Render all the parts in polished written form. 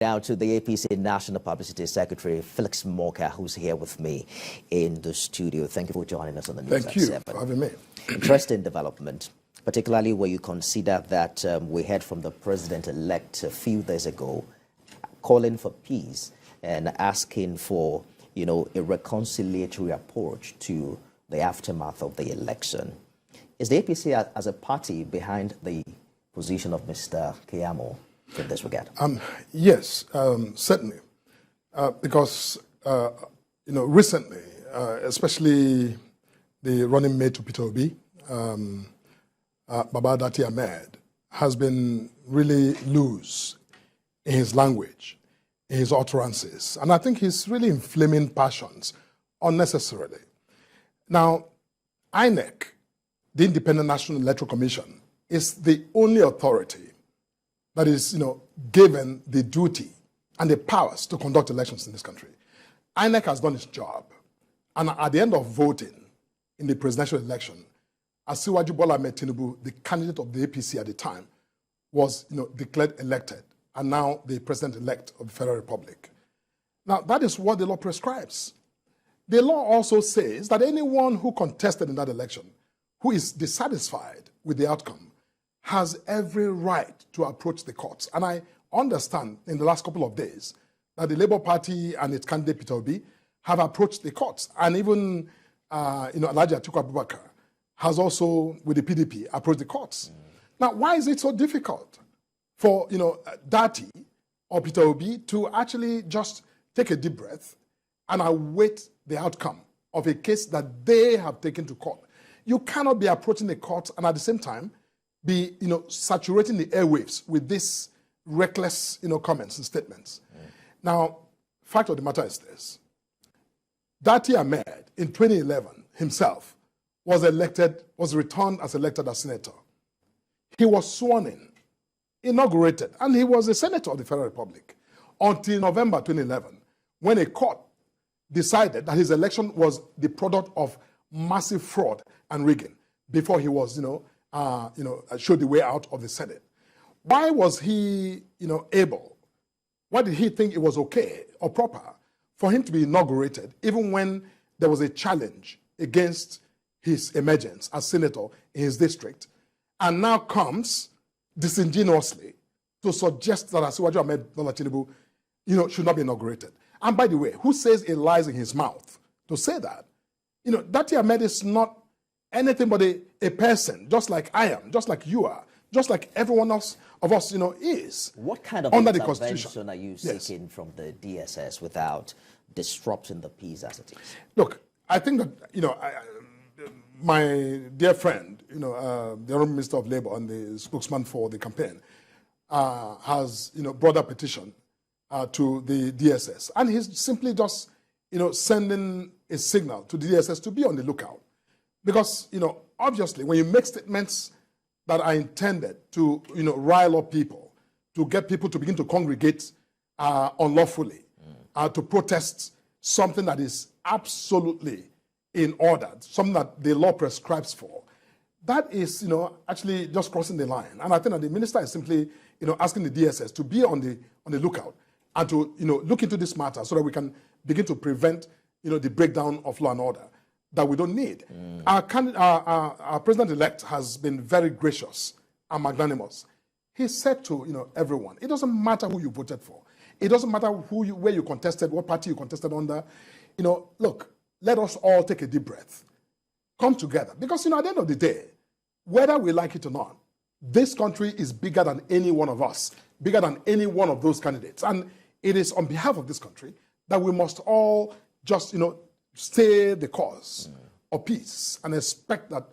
Now to the APC National Publicity Secretary, Felix Morka, who's here with me in the studio. Thank you for joining us on the News. Thank you for having me. Interesting development, particularly when you consider that we heard from the president-elect a few days ago calling for peace and asking for, a reconciliatory approach to the aftermath of the election. Is the APC as a party behind the position of Mr. Keyamo in this regard? Yes, certainly, because recently, especially the running mate to Peter Obi, Baba Dati Ahmed, has been really loose in his language, in his utterances, and I think he's really inflaming passions unnecessarily. Now, INEC, the Independent National Electoral Commission, is the only authority that is, given the duty and the powers to conduct elections in this country. INEC has done its job. And at the end of voting in the presidential election, Asiwaju Bola Ahmed Tinubu, the candidate of the APC at the time, was, declared elected, and now the president-elect of the Federal Republic. Now, that is what the law prescribes. The law also says that anyone who contested in that election, who is dissatisfied with the outcome, has every right to approach the courts. And I understand in the last couple of days that the Labour Party and its candidate Peter Obi have approached the courts. And even, Alhaji Atiku Abubakar has also, with the PDP, approached the courts. Now, why is it so difficult for, Dati or Peter Obi to actually just take a deep breath and await the outcome of a case that they have taken to court? You cannot be approaching the court and at the same time be, saturating the airwaves with these reckless, comments and statements. Now, fact of the matter is this. Dati Ahmed, in 2011, himself, was returned as elected as senator. He was sworn in, inaugurated, and he was a senator of the Federal Republic until November 2011, when a court decided that his election was the product of massive fraud and rigging before he was, showed the way out of the Senate. Why was he, able? Why did he think it was okay or proper for him to be inaugurated, even when there was a challenge against his emergence as senator in his district, and now comes disingenuously to suggest that Asiwaju Ahmed Tinubu, should not be inaugurated? And by the way, who says it lies in his mouth to say that? Dati Ahmed is not anything but a person, just like I am, just like you are, just like everyone else of us, is. What kind of under the intervention Constitution are you seeking from the DSS without disrupting the peace as it is? Look, I think that, my dear friend, the Honourable Minister of Labour and the spokesman for the campaign, has, brought a petition to the DSS. And he's simply just, sending a signal to the DSS to be on the lookout. Because, obviously, when you make statements that are intended to, rile up people, to get people to begin to congregate unlawfully, to protest something that is absolutely in order, something that the law prescribes for, that is, actually just crossing the line. And I think that the minister is simply, asking the DSS to be on the lookout and to, look into this matter so that we can begin to prevent, the breakdown of law and order that we don't need. Our president-elect has been very gracious and magnanimous. He said to everyone, it doesn't matter who you voted for. It doesn't matter where you contested, what party you contested under. Look, let us all take a deep breath, come together. Because at the end of the day, whether we like it or not, this country is bigger than any one of us, bigger than any one of those candidates. And it is on behalf of this country that we must all just, stay the cause of peace and expect that,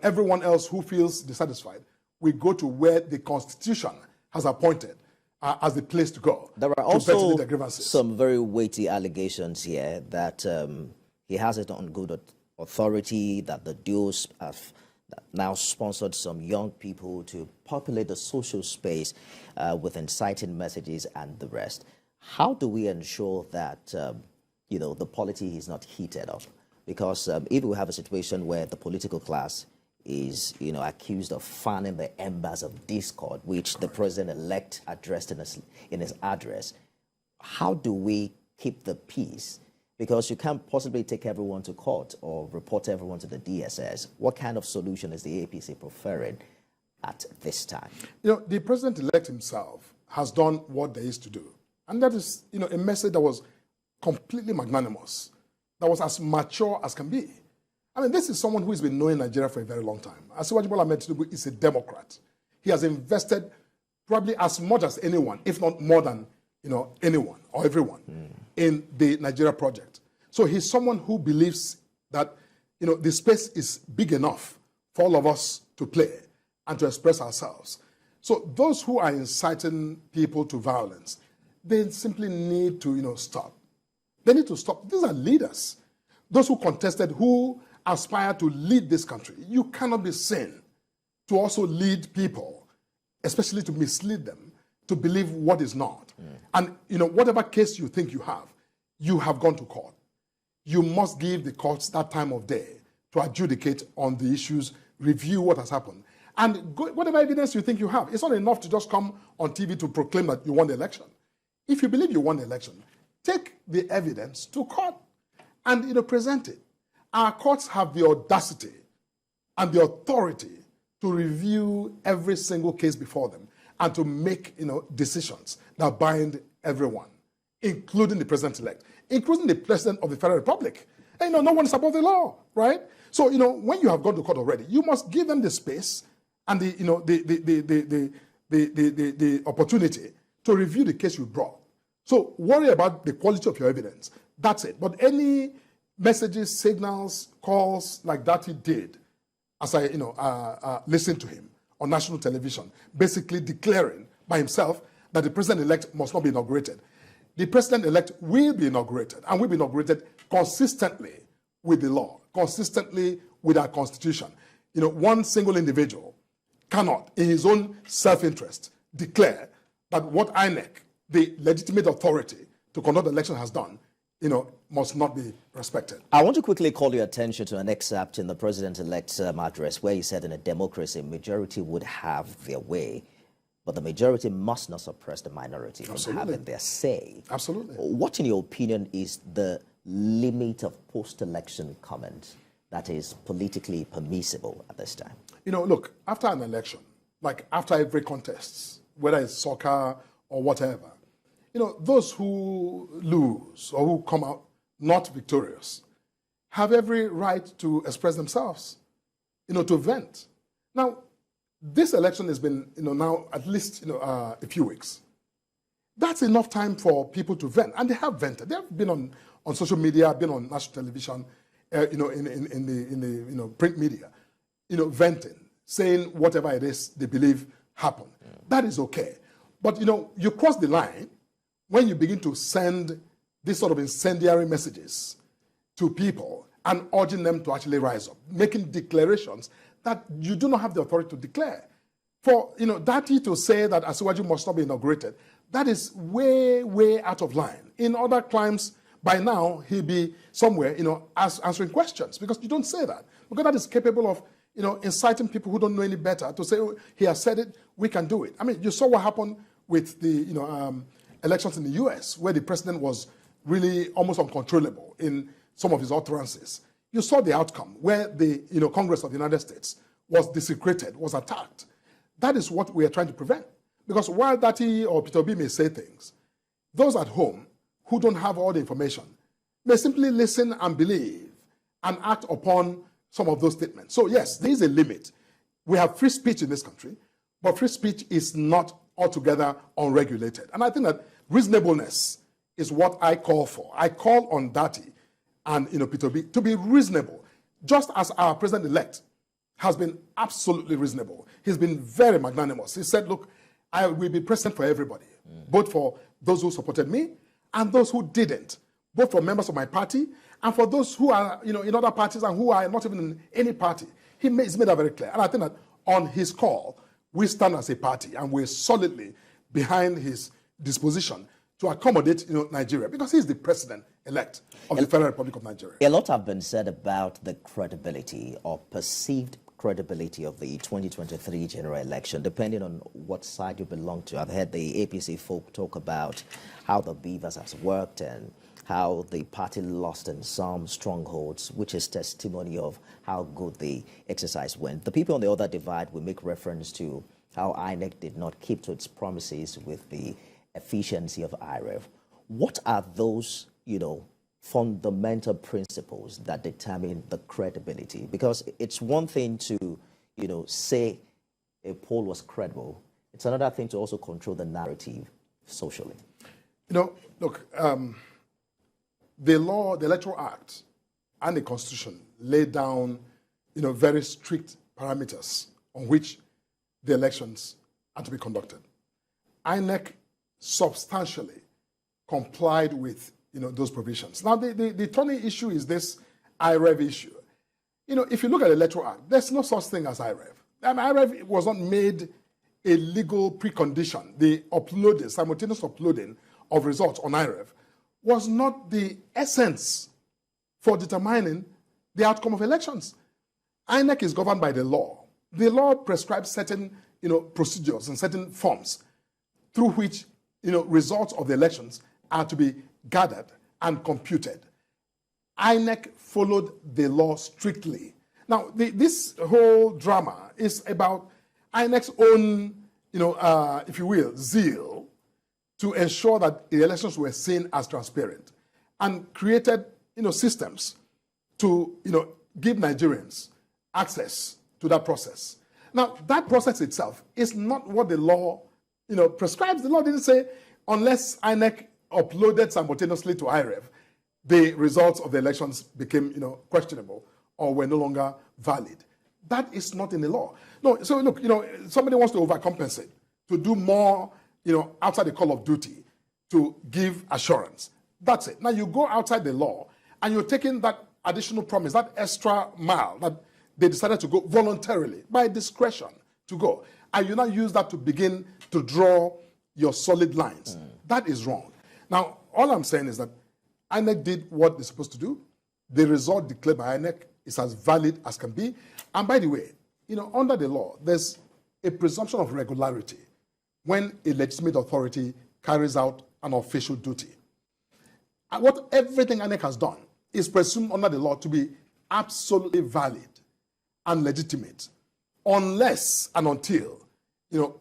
everyone else who feels dissatisfied, we go to where the Constitution has appointed as the place to go. There are also some very weighty allegations here that he has it on good authority, that the duos have now sponsored some young people to populate the social space with inciting messages and the rest. How do we ensure that the polity is not heated up? Because if we have a situation where the political class is, accused of fanning the embers of discord, which the president-elect addressed in his address. How do we keep the peace? Because you can't possibly take everyone to court or report everyone to the DSS. What kind of solution is the APC preferring at this time? The president-elect himself has done what there is to do. And that is, a message that was completely magnanimous, that was as mature as can be. I mean, this is someone who has been knowing Nigeria for a very long time. Asiwaju Bola Ahmed Tinubu is a Democrat. He has invested probably as much as anyone, if not more than, anyone or everyone in the Nigeria project. So he's someone who believes that, the space is big enough for all of us to play and to express ourselves. So those who are inciting people to violence, they simply need to, stop. They need to stop. These are leaders. Those who contested, who aspire to lead this country. You cannot be seen to also lead people, especially to mislead them, to believe what is not. And, whatever case you think you have gone to court. You must give the courts that time of day to adjudicate on the issues, review what has happened. And whatever evidence you think you have, it's not enough to just come on TV to proclaim that you won the election. If you believe you won the election, take the evidence to court and, present it. Our courts have the audacity and the authority to review every single case before them and to make, decisions that bind everyone, including the president-elect, including the president of the Federal Republic. And, no one is above the law, right? So, when you have gone to court already, you must give them the space and the opportunity to review the case you brought. So worry about the quality of your evidence. That's it. But any messages, signals, calls like that he did, as I listened to him on national television, basically declaring by himself that the president-elect must not be inaugurated. The president-elect will be inaugurated, and will be inaugurated consistently with the law, consistently with our constitution. One single individual cannot, in his own self-interest, declare that what INEC, the legitimate authority to conduct the election, has done, must not be respected. I want to quickly call your attention to an excerpt in the president-elect's address where he said in a democracy, majority would have their way, but the majority must not suppress the minority from having their say. Absolutely. What, in your opinion, is the limit of post-election comment that is politically permissible at this time? Look, after an election, like after every contest, whether it's soccer or whatever, those who lose or who come out not victorious have every right to express themselves, to vent. Now, this election has been, now at least, a few weeks. That's enough time for people to vent, and they have vented. They have been on social media, been on national television, in the print media, venting, saying whatever it is they believe happened. That is okay. But, you cross the line when you begin to send this sort of incendiary messages to people and urging them to actually rise up, making declarations that you do not have the authority to declare. For, Dati to say that Asiwaju must not be inaugurated, that is way, way out of line. In other climes, by now, he'll be somewhere, answering questions, because you don't say that. Because that is capable of, inciting people who don't know any better to say, oh, he has said it, we can do it. I mean, you saw what happened with the, elections in the US, where the president was really almost uncontrollable in some of his utterances. You saw the outcome, where the, Congress of the United States was desecrated, was attacked. That is what we are trying to prevent. Because while Dati or Peter Obi may say things, those at home who don't have all the information may simply listen and believe and act upon some of those statements. So yes, there is a limit. We have free speech in this country, but free speech is not altogether unregulated. And I think that reasonableness is what I call for. I call on Dati and Peter Obi to be reasonable, just as our president-elect has been absolutely reasonable. He's been very magnanimous. He said, look, I will be present for everybody, both for those who supported me and those who didn't, both for members of my party and for those who are in other parties and who are not even in any party. He's made that very clear. And I think that on his call, we stand as a party and we're solidly behind his disposition to accommodate Nigeria, because he's the president-elect of the Federal Republic of Nigeria. A lot have been said about the credibility or perceived credibility of the 2023 general election, depending on what side you belong to. I've heard the APC folk talk about how the beavers has worked and how the party lost in some strongholds, which is testimony of how good the exercise went. The people on the other divide will make reference to how INEC did not keep to its promises with the efficiency of IREV. What are those, fundamental principles that determine the credibility? Because it's one thing to, say a poll was credible. It's another thing to also control the narrative socially. Look, the law, the Electoral Act, and the Constitution lay down, very strict parameters on which the elections are to be conducted. INEC substantially complied with, those provisions. Now, the thorny issue is this IREV issue. If you look at the Electoral Act, there's no such thing as IREV. IREV was not made a legal precondition. The simultaneous uploading of results on IREV was not the essence for determining the outcome of elections. INEC is governed by the law. The law prescribes certain, procedures and certain forms through which, results of the elections are to be gathered and computed. INEC followed the law strictly. Now, this whole drama is about INEC's own, if you will, zeal to ensure that the elections were seen as transparent and created, systems to, give Nigerians access to that process. Now, that process itself is not what the law, prescribes. The law didn't say unless INEC uploaded simultaneously to IREV, the results of the elections became, questionable or were no longer valid. That is not in the law. No, so look, somebody wants to overcompensate, to do more, outside the call of duty, to give assurance. That's it. Now you go outside the law and you're taking that additional promise, that extra mile that they decided to go voluntarily, by discretion to go. And you now use that to begin to draw your solid lines. That is wrong. Now, all I'm saying is that INEC did what they're supposed to do. The result declared by INEC is as valid as can be. And by the way, under the law, there's a presumption of regularity when a legitimate authority carries out an official duty. And everything INEC has done is presumed under the law to be absolutely valid and legitimate, unless and until,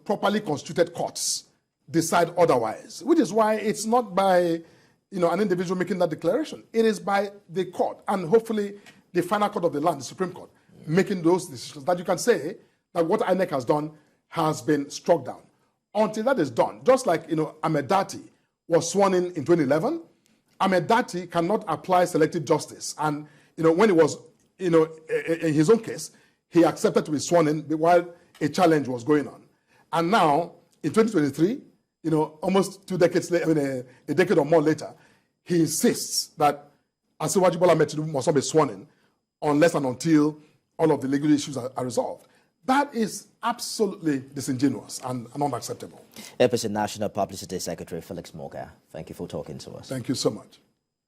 properly constituted courts decide otherwise, which is why it's not by, an individual making that declaration. It is by the court, and hopefully the final court of the land, the Supreme Court, making those decisions that you can say that what INEC has done has been struck down. Until that is done, just like, Ahmed Dati was sworn in 2011, Ahmed Dati cannot apply selective justice. And, when it was, in his own case, he accepted to be sworn in while a challenge was going on. And now, in 2023, almost 2 decades later, a decade or more later, he insists that Asiwaju Bola Ahmed Tinubu must not be sworn in unless and until all of the legal issues are resolved. That is absolutely disingenuous and unacceptable. APC National Publicity Secretary Felix Morka, thank you for talking to us. Thank you so much.